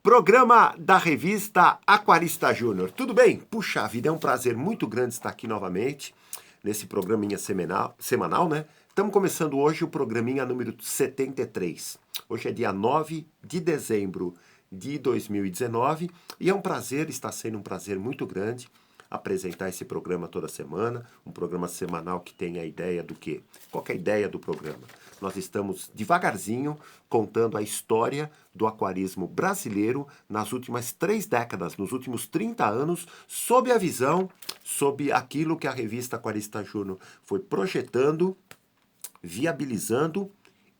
Programa da revista Aquarista Júnior. Tudo bem? Puxa vida, é um prazer muito grande estar aqui novamente, nesse programinha semanal, né? Estamos começando hoje o programinha número 73. Hoje é dia 9 de dezembro de 2019 e é um prazer, está sendo um prazer muito grande apresentar esse programa toda semana, um programa semanal que tem a ideia do quê? Qual que é a ideia do programa? Nós estamos devagarzinho contando a história do aquarismo brasileiro nas últimas 3 décadas, nos últimos 30 anos, sob a visão, sob aquilo que a revista Aquarista Júnior foi projetando, viabilizando,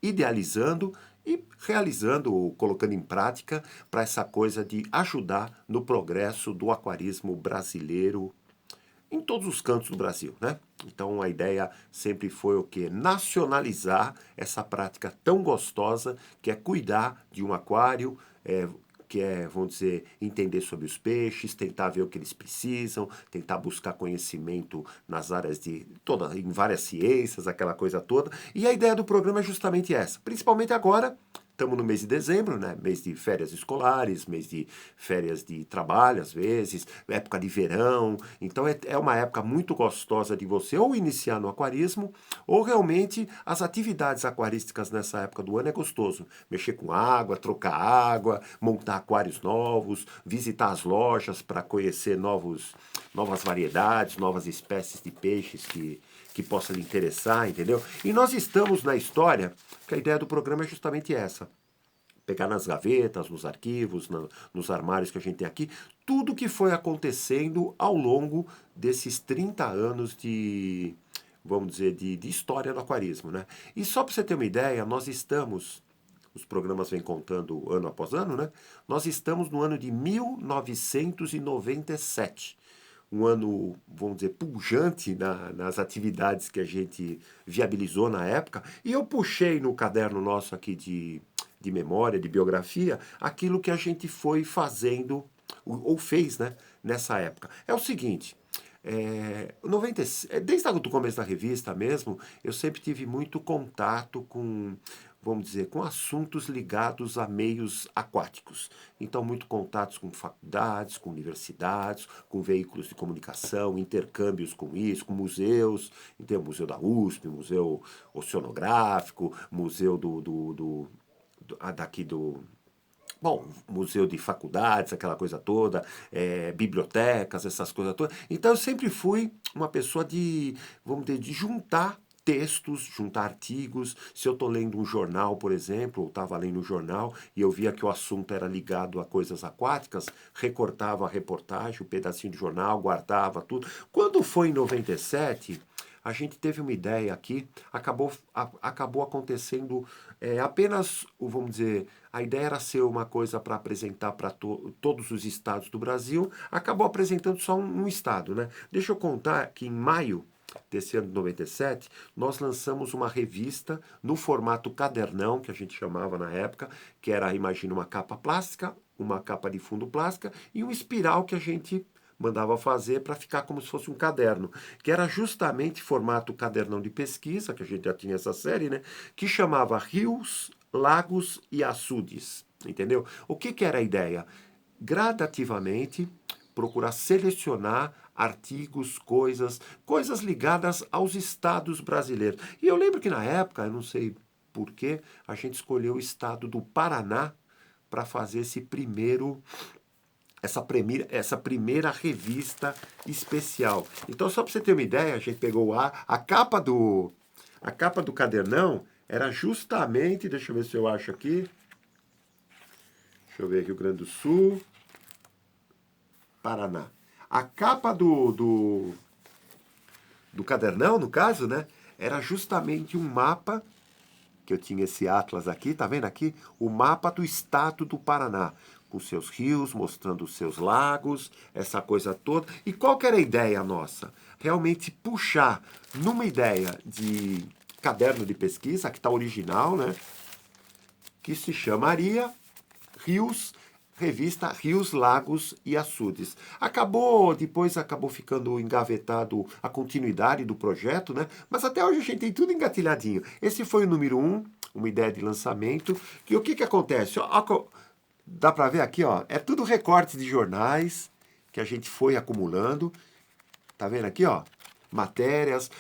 idealizando e realizando ou colocando em prática para essa coisa de ajudar no progresso do aquarismo brasileiro em todos os cantos do Brasil, né? Então a ideia sempre foi o quê? Nacionalizar essa prática tão gostosa que é cuidar de um aquário, que é, vamos dizer, entender sobre os peixes, tentar ver o que eles precisam, tentar buscar conhecimento nas áreas em várias ciências, aquela coisa toda. E a ideia do programa é justamente essa, principalmente agora. Estamos no mês de dezembro, né? Mês de férias escolares, mês de férias de trabalho, às vezes, época de verão. Então é uma época muito gostosa de você ou iniciar no aquarismo, ou realmente as atividades aquarísticas nessa época do ano é gostoso. Mexer com água, trocar água, montar aquários novos, visitar as lojas para conhecer novas variedades, novas espécies de peixes que possa lhe interessar, entendeu? E nós estamos na história, que a ideia do programa é justamente essa. Pegar nas gavetas, nos arquivos, nos armários que a gente tem aqui, tudo que foi acontecendo ao longo desses 30 anos de, vamos dizer, de história do aquarismo, né? E só para você ter uma ideia, os programas vêm contando ano após ano, né? Nós estamos no ano de 1997. Um ano, vamos dizer, pujante nas atividades que a gente viabilizou na época. E eu puxei no caderno nosso aqui de memória, de biografia, aquilo que a gente foi fazendo, ou fez, né, nessa época. É o seguinte, 90, desde o começo da revista mesmo, eu sempre tive muito contato com, vamos dizer, com assuntos ligados a meios aquáticos. Então, muito contatos com faculdades, com universidades, com veículos de comunicação, intercâmbios com isso, com museus, então, Museu da USP, Museu Oceanográfico, Museu daqui do... Bom, museu de faculdades, aquela coisa toda, bibliotecas, essas coisas todas. Então eu sempre fui uma pessoa vamos dizer, de juntar textos, juntar artigos. Se eu estou lendo um jornal, por exemplo, ou estava lendo um jornal e eu via que o assunto era ligado a coisas aquáticas, recortava a reportagem, um pedacinho de jornal, guardava tudo. Quando foi em 97, a gente teve uma ideia aqui, acabou acontecendo apenas, vamos dizer, a ideia era ser uma coisa para apresentar para todos os estados do Brasil, acabou apresentando só um estado, né? Deixa eu contar que em maio desse ano de 97, nós lançamos uma revista no formato cadernão, que a gente chamava na época, que era, imagina, uma capa plástica, uma capa de fundo plástica e um espiral que a gente mandava fazer para ficar como se fosse um caderno, que era justamente formato cadernão de pesquisa, que a gente já tinha essa série, né? Que chamava Rios, Lagos e Açudes, entendeu? O que era a ideia? Gradativamente procurar selecionar artigos, coisas ligadas aos estados brasileiros. E eu lembro que na época, eu não sei porquê, a gente escolheu o estado do Paraná para fazer essa primeira revista especial. Então, só para você ter uma ideia, a gente pegou a capa do cadernão era justamente, deixa eu ver se eu acho aqui, deixa eu ver, Rio Grande do Sul, Paraná. A capa do cadernão, no caso, né, era justamente um mapa, que eu tinha esse atlas aqui, tá vendo aqui? O mapa do estado do Paraná, com seus rios, mostrando os seus lagos, essa coisa toda. E qual que era a ideia nossa? Realmente puxar numa ideia de caderno de pesquisa, que está original, né? Que se chamaria revista Rios, Lagos e Açudes. Depois acabou ficando engavetado a continuidade do projeto, né? Mas até hoje a gente tem tudo engatilhadinho. Esse foi o número 1, uma ideia de lançamento. E o que acontece? Dá para ver aqui, ó, é tudo recortes de jornais que a gente foi acumulando. Tá vendo aqui, ó? Matérias,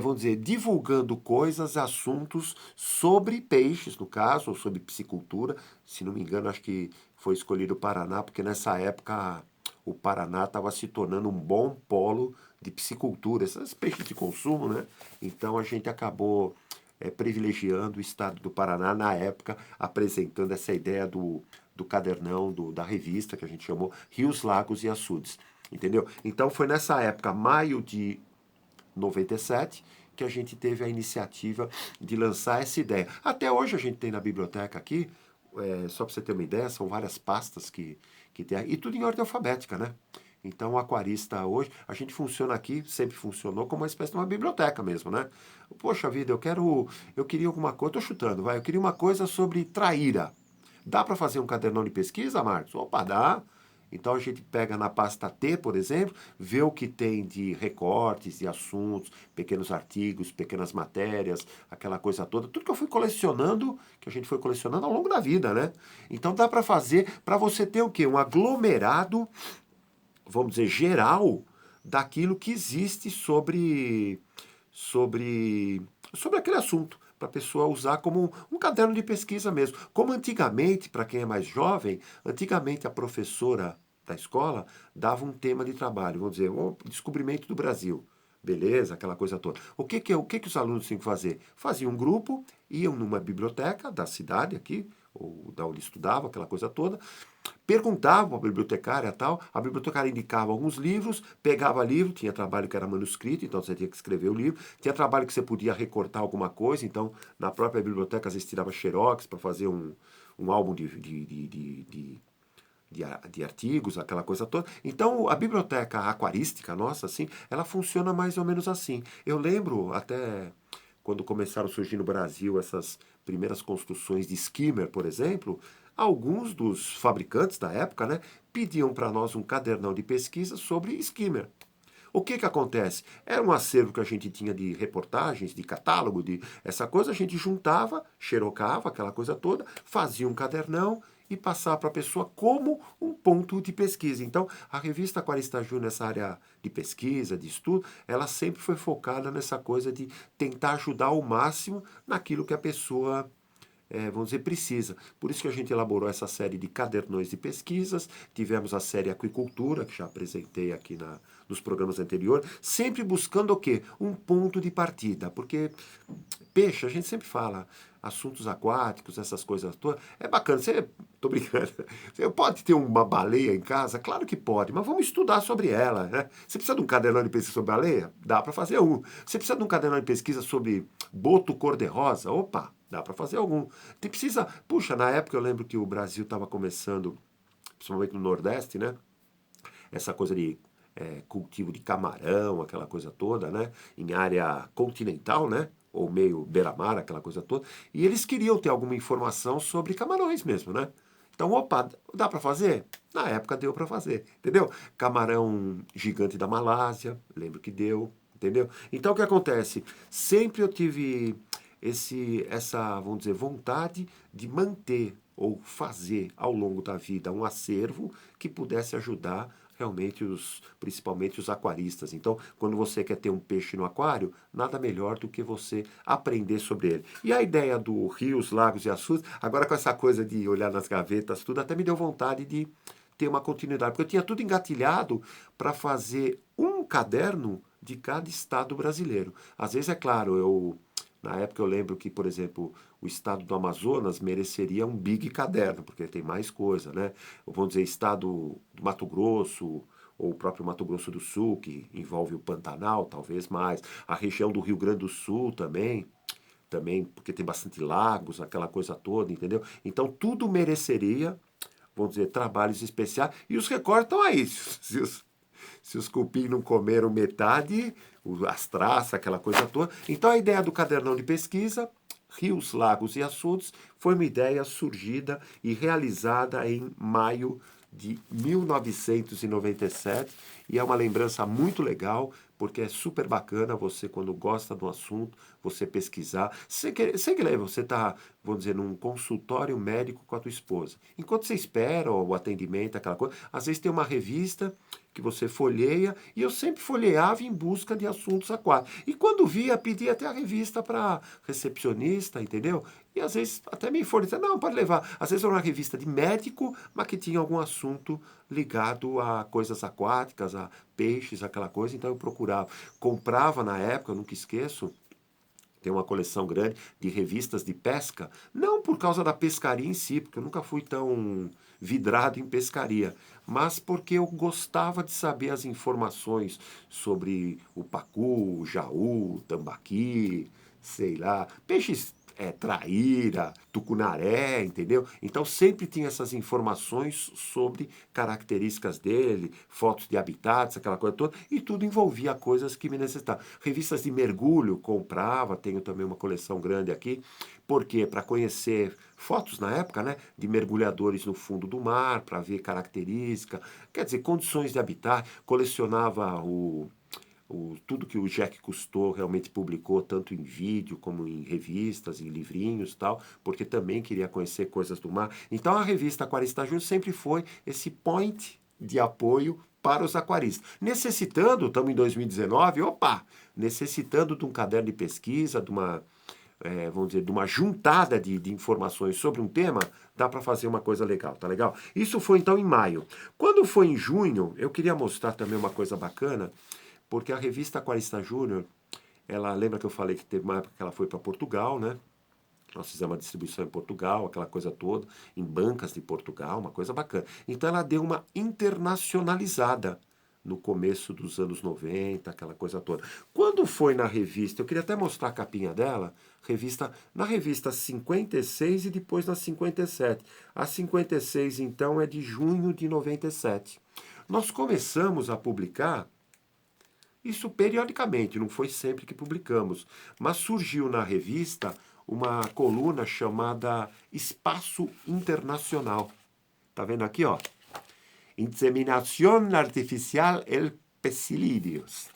vamos dizer, divulgando coisas, assuntos sobre peixes, no caso, ou sobre piscicultura. Se não me engano, acho que foi escolhido o Paraná, porque nessa época o Paraná estava se tornando um bom polo de piscicultura, esses peixes de consumo, né? Então a gente acabou privilegiando o estado do Paraná na época, apresentando essa ideia do cadernão, da revista que a gente chamou Rios, Lagos e Açudes. Entendeu? Então foi nessa época, maio de 97, que a gente teve a iniciativa de lançar essa ideia. Até hoje a gente tem na biblioteca aqui, só para você ter uma ideia, são várias pastas que tem, e tudo em ordem alfabética, né? Então o aquarista hoje, a gente funciona aqui, sempre funcionou como uma espécie de uma biblioteca mesmo, né? Poxa vida, eu queria alguma coisa, tô chutando, vai, eu queria uma coisa sobre traíra. Dá para fazer um cadernão de pesquisa, Marcos? Opa, dá. Então a gente pega na pasta T, por exemplo, vê o que tem de recortes, de assuntos, pequenos artigos, pequenas matérias, aquela coisa toda, tudo que eu fui colecionando, que a gente foi colecionando ao longo da vida, né? Então dá para fazer, para você ter o quê? Um aglomerado, vamos dizer, geral daquilo que existe sobre aquele assunto, para a pessoa usar como um caderno de pesquisa mesmo. Como antigamente, para quem é mais jovem, antigamente a professora da escola dava um tema de trabalho, vamos dizer, o descobrimento do Brasil. Beleza, aquela coisa toda. O que os alunos tinham que fazer? Faziam um grupo, iam numa biblioteca da cidade aqui, ou da onde estudava, aquela coisa toda, perguntavam à bibliotecária e tal, a bibliotecária indicava alguns livros, pegava livro, tinha trabalho que era manuscrito, então você tinha que escrever o livro, tinha trabalho que você podia recortar alguma coisa, então na própria biblioteca às vezes tirava xerox para fazer um álbum de artigos, aquela coisa toda. Então, a biblioteca aquarística nossa, assim, ela funciona mais ou menos assim. Eu lembro até quando começaram a surgir no Brasil essas primeiras construções de skimmer, por exemplo, alguns dos fabricantes da época, né, pediam para nós um cadernão de pesquisa sobre skimmer. O que que acontece? Era um acervo que a gente tinha de reportagens, de catálogo, de essa coisa, a gente juntava, xerocava, aquela coisa toda, fazia um cadernão e passava para a pessoa como um ponto de pesquisa. Então, a revista Aquarista Júnior, nessa área de pesquisa, de estudo, ela sempre foi focada nessa coisa de tentar ajudar ao máximo naquilo que a pessoa vamos dizer, precisa. Por isso que a gente elaborou essa série de cadernões de pesquisas, tivemos a série Aquicultura, que já apresentei aqui nos programas anteriores, sempre buscando o quê? Um ponto de partida, porque peixe, a gente sempre fala, assuntos aquáticos, essas coisas todas, é bacana, tô brincando, você pode ter uma baleia em casa? Claro que pode, mas vamos estudar sobre ela, né? Você precisa de um cadernão de pesquisa sobre baleia? Dá para fazer um. Você precisa de um cadernão de pesquisa sobre boto cor-de-rosa? Opa, dá para fazer algum. Você precisa. Puxa, na época eu lembro que o Brasil estava começando, principalmente no Nordeste, né? Essa coisa de cultivo de camarão, aquela coisa toda, né? Em área continental, né? Ou meio beira-mar, aquela coisa toda. E eles queriam ter alguma informação sobre camarões mesmo, né? Então, opa, dá para fazer? Na época deu para fazer, entendeu? Camarão gigante da Malásia, lembro que deu, entendeu? Então, o que acontece? Sempre eu tive essa, vamos dizer, vontade de manter ou fazer ao longo da vida um acervo que pudesse ajudar realmente principalmente os aquaristas. Então, quando você quer ter um peixe no aquário, nada melhor do que você aprender sobre ele. E a ideia do rios, lagos e açudes, agora com essa coisa de olhar nas gavetas, tudo, até me deu vontade de ter uma continuidade, porque eu tinha tudo engatilhado para fazer um caderno de cada estado brasileiro. Às vezes, é claro, na época eu lembro que, por exemplo, o estado do Amazonas mereceria um big caderno, porque tem mais coisa, né? Vamos dizer, estado do Mato Grosso, ou o próprio Mato Grosso do Sul, que envolve o Pantanal, talvez mais. A região do Rio Grande do Sul também, porque tem bastante lagos, aquela coisa toda, entendeu? Então tudo mereceria, vamos dizer, trabalhos especiais. E os recortes estão aí. Se os cupim não comeram metade, as traças, aquela coisa toda. Então a ideia do cadernão de pesquisa, rios, lagos e açudes, foi uma ideia surgida e realizada em maio de 1997 e é uma lembrança muito legal, porque é super bacana você, quando gosta do assunto, você pesquisar. Sem que você está, vamos dizer, num consultório médico com a tua esposa. Enquanto você espera o atendimento, aquela coisa, às vezes tem uma revista que você folheia, e eu sempre folheava em busca de assuntos aquáticos. E quando via, pedia até a revista para recepcionista, entendeu? E às vezes até me fornecia, não, pode levar. Às vezes era uma revista de médico, mas que tinha algum assunto ligado a coisas aquáticas, a peixes, aquela coisa, então eu procurava. Comprava na época, eu nunca esqueço, tem uma coleção grande de revistas de pesca, não por causa da pescaria em si, porque eu nunca fui tão vidrado em pescaria, mas porque eu gostava de saber as informações sobre o pacu, o jaú, o tambaqui, sei lá, peixes traíra, tucunaré, entendeu? Então sempre tinha essas informações sobre características dele, fotos de habitats, aquela coisa toda, e tudo envolvia coisas que me necessitavam. Revistas de mergulho comprava, tenho também uma coleção grande aqui, porque para conhecer fotos na época, né, de mergulhadores no fundo do mar, para ver características, quer dizer, condições de habitat, colecionava tudo que o Jack Cousteau realmente publicou, tanto em vídeo como em revistas, em livrinhos e tal, porque também queria conhecer coisas do mar. Então a revista Aquarista Júnior sempre foi esse point de apoio para os aquaristas. Necessitando, estamos em 2019, opa, necessitando de um caderno de pesquisa, de uma, vamos dizer, de uma juntada de informações sobre um tema, dá para fazer uma coisa legal, tá legal? Isso foi então em maio. Quando foi em junho, eu queria mostrar também uma coisa bacana, porque a revista Aquarista Júnior, ela lembra que eu falei que teve uma época que ela foi para Portugal, né? Nós fizemos uma distribuição em Portugal, aquela coisa toda, em bancas de Portugal, uma coisa bacana. Então ela deu uma internacionalizada no começo dos anos 90, aquela coisa toda. Quando foi na revista, eu queria até mostrar a capinha dela, na revista 56 e depois na 57. A 56, então, é de junho de 97. Nós começamos a publicar isso periodicamente, não foi sempre que publicamos. Mas surgiu na revista uma coluna chamada Espaço Internacional. Tá vendo aqui, ó? Inseminação artificial el pecilídeos.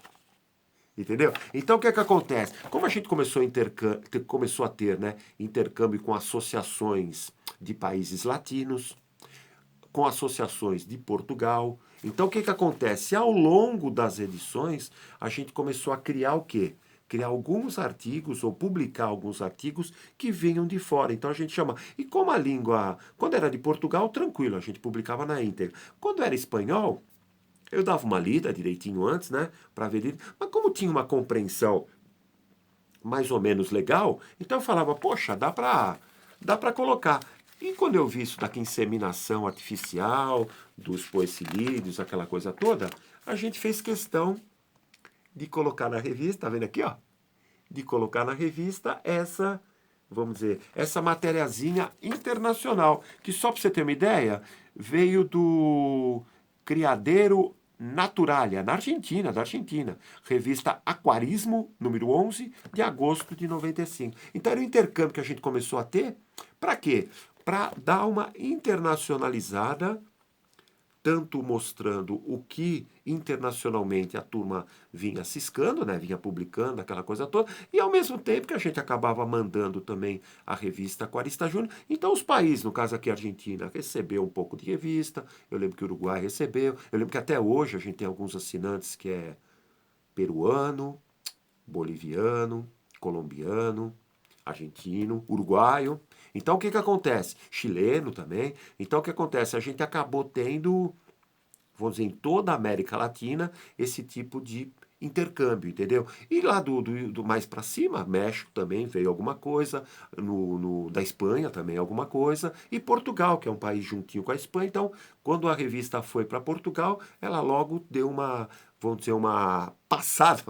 Entendeu? Então o que é que acontece? Como a gente começou a ter, né, intercâmbio com associações de países latinos, com associações de Portugal. Então, o que acontece? Ao longo das edições, a gente começou a criar o quê? Criar alguns artigos ou publicar alguns artigos que vinham de fora. Então, a gente chama... E como a língua... Quando era de Portugal, tranquilo, a gente publicava na íntegra. Quando era espanhol, eu dava uma lida direitinho antes, né? Para ver... Mas como tinha uma compreensão mais ou menos legal, então eu falava, poxa, dá para colocar. E quando eu vi isso daqui, inseminação artificial, dos poecilídeos, aquela coisa toda, a gente fez questão de colocar na revista, tá vendo aqui, ó? De colocar na revista essa, vamos dizer, essa matériazinha internacional, que só para você ter uma ideia, veio do Criadeiro Naturalia, da Argentina, revista Aquarismo, número 11, de agosto de 95. Então era o intercâmbio que a gente começou a ter, para quê? Para dar uma internacionalizada, tanto mostrando o que internacionalmente a turma vinha ciscando, né, vinha publicando, aquela coisa toda, e ao mesmo tempo que a gente acabava mandando também a revista Aquarista Júnior. Então os países, no caso aqui a Argentina, recebeu um pouco de revista, eu lembro que o Uruguai recebeu, eu lembro que até hoje a gente tem alguns assinantes que é peruano, boliviano, colombiano, argentino, uruguaio. Então o que acontece? Chileno também. Então o que acontece? A gente acabou tendo, vamos dizer, em toda a América Latina, esse tipo de intercâmbio, entendeu? E lá do mais para cima, México também veio alguma coisa, da Espanha também alguma coisa, e Portugal, que é um país juntinho com a Espanha. Então, quando a revista foi para Portugal, ela logo deu uma, vamos dizer, uma passada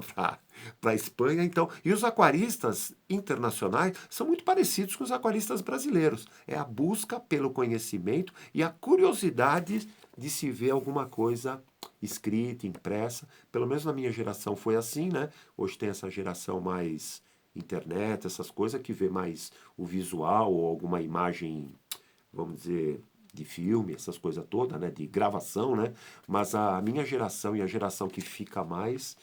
para a Espanha. Então, e os aquaristas internacionais são muito parecidos com os aquaristas brasileiros. É a busca pelo conhecimento e a curiosidade de se ver alguma coisa escrita, impressa. Pelo menos na minha geração foi assim, né? Hoje tem essa geração mais internet, essas coisas que vê mais o visual ou alguma imagem, vamos dizer, de filme, essas coisas todas, né? De gravação, né? Mas a minha geração e a geração que fica mais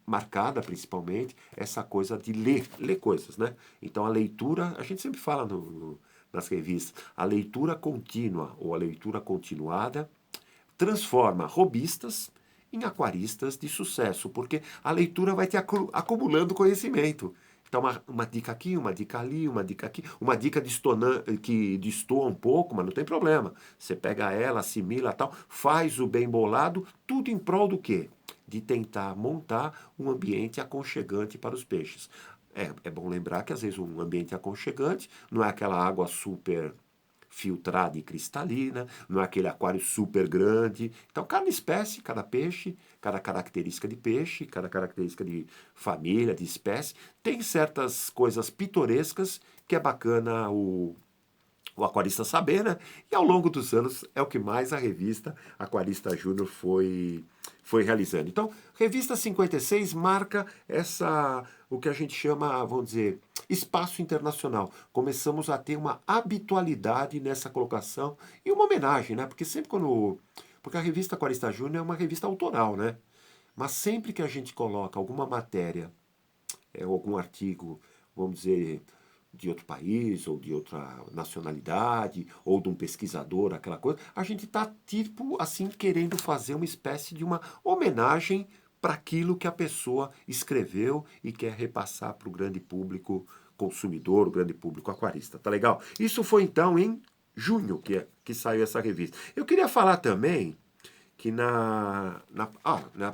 marcada, principalmente, essa coisa de ler coisas, né? Então a leitura, a gente sempre fala nas revistas, a leitura contínua ou a leitura continuada transforma robistas em aquaristas de sucesso, porque a leitura vai te acumulando conhecimento. Então, uma dica aqui, uma dica ali, uma dica aqui, uma dica que destoa um pouco, mas não tem problema. Você pega ela, assimila tal, faz o bem bolado, tudo em prol do quê? De tentar montar um ambiente aconchegante para os peixes. É bom lembrar que às vezes um ambiente aconchegante não é aquela água super filtrada e cristalina, não é aquele aquário super grande. Então, cada espécie, cada peixe, cada característica de peixe, cada característica de família, de espécie, tem certas coisas pitorescas que é bacana o aquarista saber, né? E ao longo dos anos é o que mais a revista Aquarista Júnior foi realizando. Então, revista 56 marca o que a gente chama, vamos dizer, espaço internacional. Começamos a ter uma habitualidade nessa colocação e uma homenagem, né? Porque sempre porque a revista Aquarista Júnior é uma revista autoral, né? Mas sempre que a gente coloca alguma matéria, algum artigo, vamos dizer, de outro país, ou de outra nacionalidade, ou de um pesquisador, aquela coisa, a gente está, tipo, assim, querendo fazer uma espécie de uma homenagem para aquilo que a pessoa escreveu e quer repassar para o grande público consumidor, o grande público aquarista. Tá legal? Isso foi, então, em junho que saiu essa revista. Eu queria falar também que na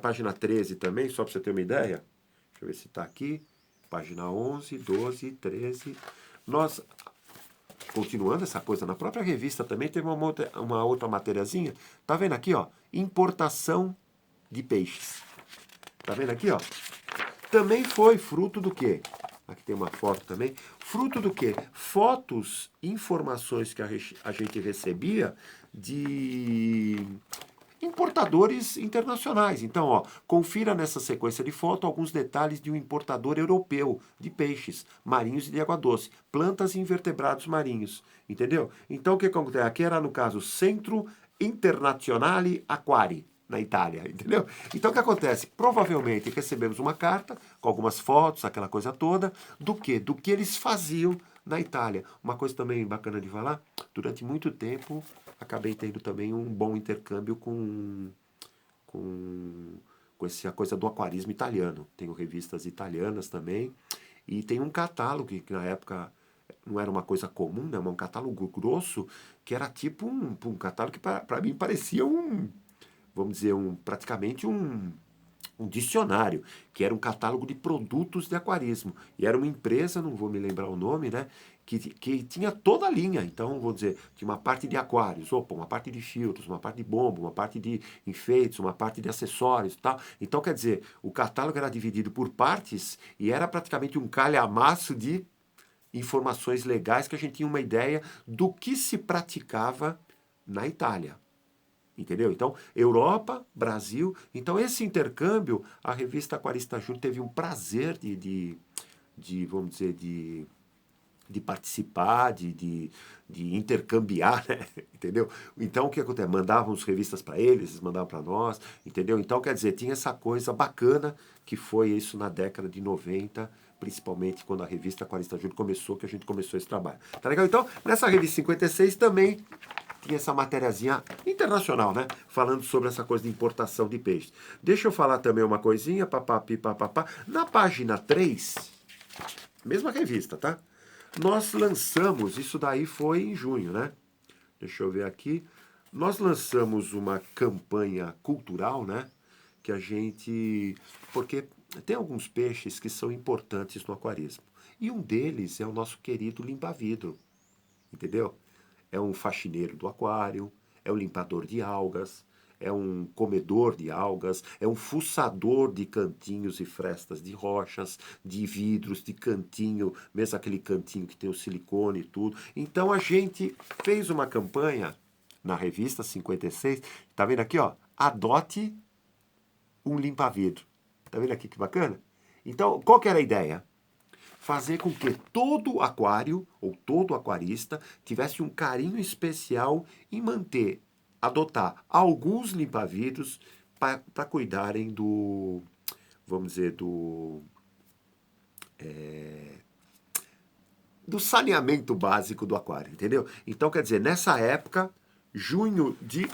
página 13 também, só para você ter uma ideia, deixa eu ver se está aqui, página 11, 12, 13. Nós, continuando essa coisa, na própria revista também teve uma outra matériazinha. Tá vendo aqui, ó? Importação de peixes. Tá vendo aqui, ó? Também foi fruto do quê? Aqui tem uma foto também. Fruto do quê? Fotos, informações que a gente recebia de importadores internacionais. Então, ó, confira nessa sequência de foto alguns detalhes de um importador europeu de peixes marinhos e de água doce, plantas e invertebrados marinhos, entendeu? Então, o que acontece? Aqui era, no caso, Centro Internazionale Acquari, na Itália, entendeu? Então, o que acontece? Provavelmente recebemos uma carta com algumas fotos, aquela coisa toda, do quê? Do que eles faziam na Itália. Uma coisa também bacana de falar, durante muito tempo acabei tendo também um bom intercâmbio com essa coisa do aquarismo italiano. Tenho revistas italianas também e tem um catálogo que na época não era uma coisa comum, né? Um catálogo grosso que era tipo um catálogo que para mim parecia vamos dizer, praticamente um dicionário, que era um catálogo de produtos de aquarismo. E era uma empresa, não vou me lembrar o nome, né? Que tinha toda a linha. Então, vou dizer, tinha uma parte de aquários, uma parte de filtros, uma parte de bomba, uma parte de enfeites, uma parte de acessórios e tal. Então, quer dizer, o catálogo era dividido por partes e era praticamente um calhamaço de informações legais que a gente tinha uma ideia do que se praticava na Itália. Entendeu? Então, Europa, Brasil. Então, esse intercâmbio, a revista Aquarista Júnior teve um prazer vamos dizer, de participar, de intercambiar, né? Entendeu? Então, o que acontece? Mandávamos revistas para eles, eles mandavam para nós, entendeu? Então, quer dizer, tinha essa coisa bacana que foi isso na década de 90, principalmente quando a revista Aquarista Júnior começou, que a gente começou esse trabalho. Tá legal? Então, nessa revista 56 também tinha essa matériazinha internacional, né? Falando sobre essa coisa de importação de peixes. Deixa eu falar também uma coisinha, papapi, papapá. Na página 3, mesma revista, tá? Nós lançamos, isso daí foi em junho, né? Deixa eu ver aqui. Nós lançamos uma campanha cultural, né? Que a gente... Porque tem alguns peixes que são importantes no aquarismo. E um deles é o nosso querido limpa-vidro, entendeu? É um faxineiro do aquário, é um limpador de algas, é um comedor de algas, é um fuçador de cantinhos e frestas de rochas, de vidros, de cantinho, mesmo aquele cantinho que tem o silicone e tudo. Então a gente fez uma campanha na revista 56, tá vendo aqui, ó? Adote um limpa-vidro. Tá vendo aqui que bacana? Então, qual que era a ideia? fazer com que todo aquário ou todo aquarista tivesse um carinho especial em manter, adotar alguns limpa-vidros para cuidarem do, vamos dizer, do saneamento básico do aquário, entendeu? Então, quer dizer, nessa época, junho de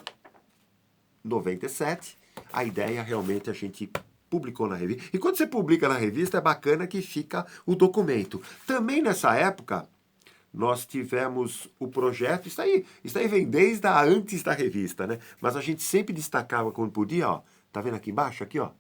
97, a ideia realmente a gente publicou na revista. E quando você publica na revista, é bacana que fica o documento. Também nessa época, nós tivemos o projeto, isso aí vem desde antes da revista, né? Mas a gente sempre destacava quando podia, ó. Tá vendo aqui embaixo? Aqui, ó.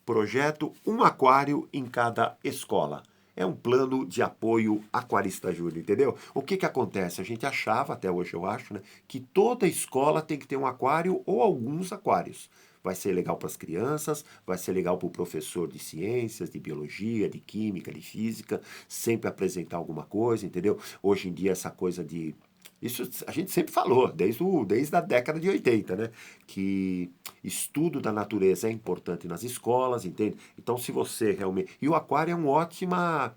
Projeto Um Aquário em Cada Escola. É um plano de apoio aquarista júnior, entendeu? O que acontece? A gente achava, até hoje eu acho, né, que toda escola tem que ter um aquário ou alguns aquários. Vai ser legal para as crianças, vai ser legal para o professor de ciências, de biologia, de química, de física, sempre apresentar alguma coisa, entendeu? Hoje em dia essa coisa de... Isso a gente sempre falou, desde a década de 80, né? Que estudo da natureza é importante nas escolas, entende? Então, se você realmente... E o aquário é uma ótima,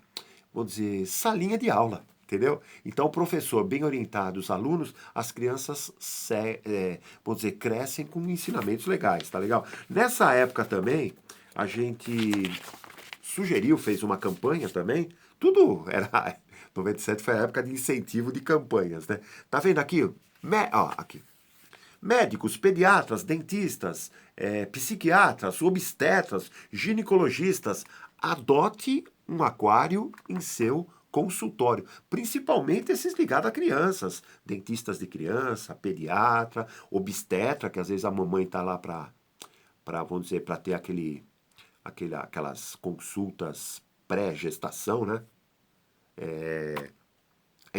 vamos dizer, salinha de aula, entendeu? Então, o professor bem orientado, os alunos, as crianças, vamos dizer, crescem com ensinamentos legais, tá legal? Nessa época também, a gente sugeriu, fez uma campanha também, tudo era... 97 foi a época de incentivo de campanhas, né? Tá vendo aqui? Aqui. Médicos, pediatras, dentistas, psiquiatras, obstetras, ginecologistas, adote um aquário em seu consultório, principalmente esses ligados a crianças, dentistas de criança, pediatra, obstetra, que às vezes a mamãe tá lá vamos dizer, para ter aquelas consultas pré-gestação, né? É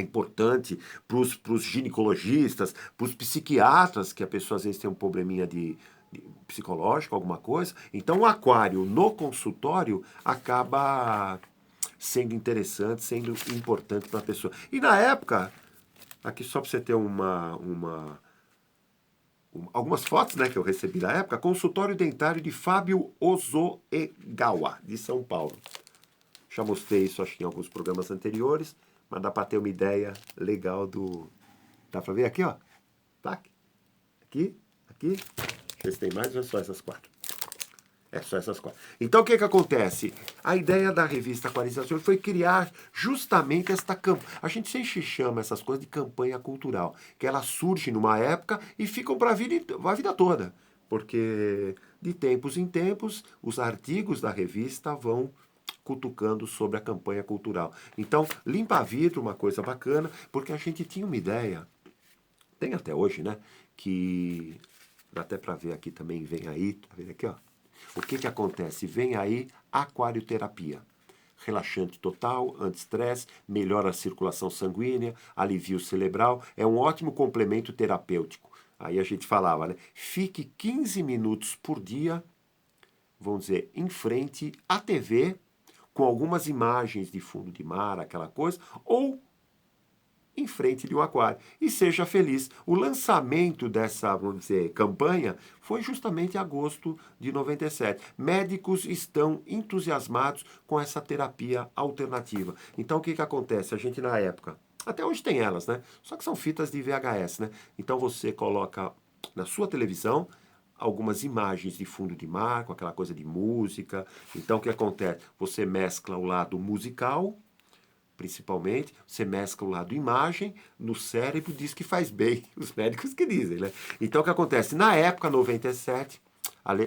importante para os ginecologistas, para os psiquiatras, que a pessoa às vezes tem um probleminha de psicológico, alguma coisa. Então, o aquário no consultório acaba sendo interessante, sendo importante para a pessoa. E na época, aqui só para você ter algumas fotos, né, que eu recebi na época, consultório dentário de Fábio Ozoegawa, de São Paulo. Já mostrei isso, acho que em alguns programas anteriores, mas dá para ter uma ideia legal do... Dá para ver aqui, ó? Tá? Aqui, aqui. Deixa eu ver se tem mais ou é só essas quatro. É só essas quatro. Então, o que acontece? A ideia da revista Aquarização foi criar justamente esta campanha. A gente sempre chama essas coisas de campanha cultural, que ela surge numa época e ficam para a vida toda. Porque de tempos em tempos, os artigos da revista vão cutucando sobre a campanha cultural. Então, limpa vidro, uma coisa bacana, porque a gente tinha uma ideia, tem até hoje, né? Que dá até para ver aqui também, vem aí, tá vendo aqui, ó? O que acontece? Vem aí aquarioterapia. Relaxante total, anti-estresse, melhora a circulação sanguínea, alivio cerebral, é um ótimo complemento terapêutico. Aí a gente falava, né? Fique 15 minutos por dia, vamos dizer, em frente à TV, com algumas imagens de fundo de mar, aquela coisa, ou em frente de um aquário. E seja feliz. O lançamento dessa, vamos dizer, campanha foi justamente em agosto de 97. Médicos estão entusiasmados com essa terapia alternativa. Então, o que acontece? A gente, na época, até hoje tem elas, né? Só que são fitas de VHS, né? Então, você coloca na sua televisão algumas imagens de fundo de mar, com aquela coisa de música. Então, o que acontece? Você mescla o lado musical, principalmente, você mescla o lado imagem, no cérebro diz que faz bem, os médicos que dizem, né? Então, o que acontece? Na época, 97,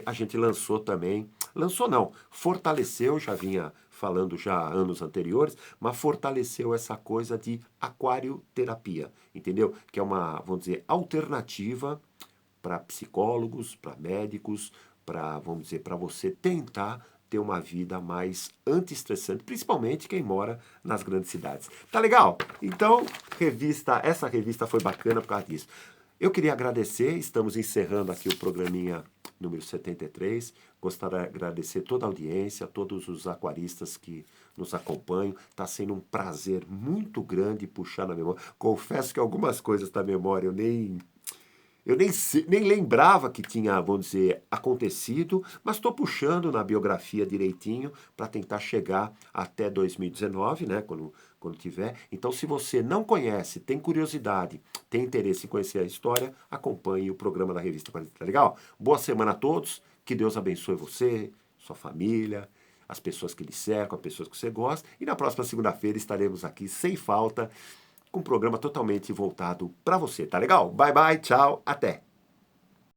a gente lançou também, lançou não, fortaleceu, já vinha falando já anos anteriores, mas fortaleceu essa coisa de aquarioterapia, entendeu? Que é uma, vamos dizer, alternativa para psicólogos, para médicos, para, vamos dizer, para você tentar ter uma vida mais anti-estressante, principalmente quem mora nas grandes cidades. Tá legal? Então, essa revista foi bacana por causa disso. Eu queria agradecer, estamos encerrando aqui o programinha número 73. Gostaria de agradecer toda a audiência, todos os aquaristas que nos acompanham. Está sendo um prazer muito grande puxar na memória. Confesso que algumas coisas da memória Eu nem lembrava que tinha, vamos dizer, acontecido, mas estou puxando na biografia direitinho para tentar chegar até 2019, né? Quando tiver. Então, se você não conhece, tem curiosidade, tem interesse em conhecer a história, acompanhe o programa da Revista 40, tá legal? Boa semana a todos, que Deus abençoe você, sua família, as pessoas que lhe cercam, as pessoas que você gosta. E na próxima segunda-feira estaremos aqui sem falta, com um programa totalmente voltado para você, tá legal? Bye bye, tchau, até!